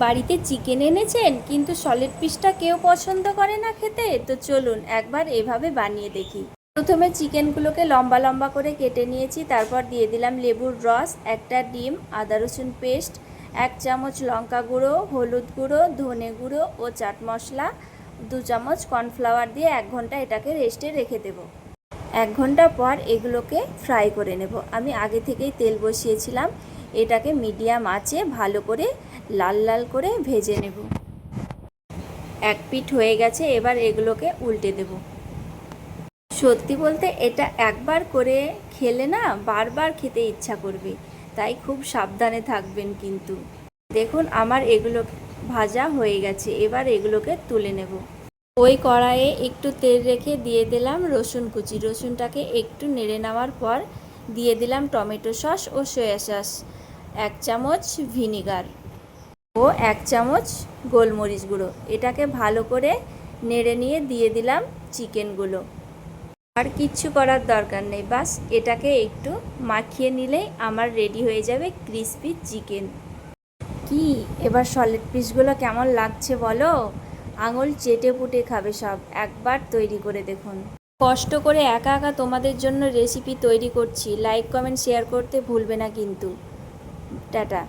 বাড়িতে চিকেন এনেছেন কিন্তু সলিড পিসটা কেউ পছন্দ করে না খেতে, তো চলুন একবার এভাবে বানিয়ে দেখি। প্রথমে চিকেনগুলোকে লম্বা লম্বা করে কেটে নিয়েছি, তারপর দিয়ে দিলাম লেবুর রস, একটা ডিম, আদা রসুন পেস্ট, 1 চামচ লঙ্কা গুঁড়ো, হলুদ গুঁড়ো, ধনে গুঁড়ো ও চাট মশলা, 2 চামচ কর্নফ্লাওয়ার দিয়ে 1 ঘন্টা এটাকে রেস্টে রেখে দেব। 1 ঘন্টা পর এগুলোকে ফ্রাই করে নেব। আমি আগে থেকেই তেল বসিয়েছিলাম, এটাকে মিডিয়াম আঁচে ভালো করে লাল লাল করে ভেজে নেব। এক পিঠ হয়ে গেছে, এবার এগুলোকে উল্টে দেব। সত্যি বলতে এটা একবার করে খেলে না বারবার খেতে ইচ্ছা করবে, তাই খুব সাবধানে থাকবেন কিন্তু। দেখুন আমার এগুলো ভাজা হয়ে গেছে, এবার এগুলোকে তুলে নেব। ওই কড়াইয়ে একটু তেল রেখে দিয়ে দিলাম রসুন কুচি। রসুনটাকে একটু নেড়ে নেওয়ার পর দিয়ে দিলাম টমেটো সস ও সয়া সস, 1 চামচ ভিনিগার ও 1 চামচ গোলমরিচ গুঁড়ো। এটাকে ভালো করে নেড়ে নিয়ে দিয়ে দিলাম চিকেনগুলো। আর কিচ্ছু করার দরকার নেই, বাস এটাকে একটু মাখিয়ে নিলেই আমার রেডি হয়ে যাবে ক্রিসপি চিকেন। কি এবার সলিড পিসগুলো কেমন লাগছে বলো? আঙুল চেটে পুটে খাবে সব, একবার তৈরি করে দেখুন। কষ্ট করে একা একা তোমাদের জন্য রেসিপি তৈরি করছি, লাইক কমেন্ট শেয়ার করতে ভুলবে না কিন্তু। টাটা।